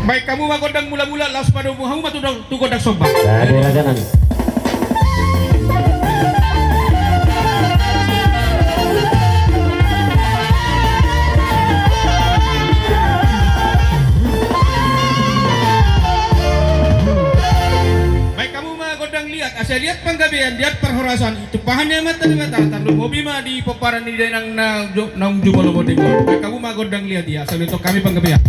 Baik kamu magodang mula-mula laos pada umuhamu matudang tugod ang soba. Dari raganan. Baik kamu magodang lihat, saya lihat panggabian, lihat perhorasan itu pahannya mata di mata, tarlu hobi mah di peparan di nang jubalo bodeng. Baik kamu magodang lihat ya, saya lihat kami panggabian.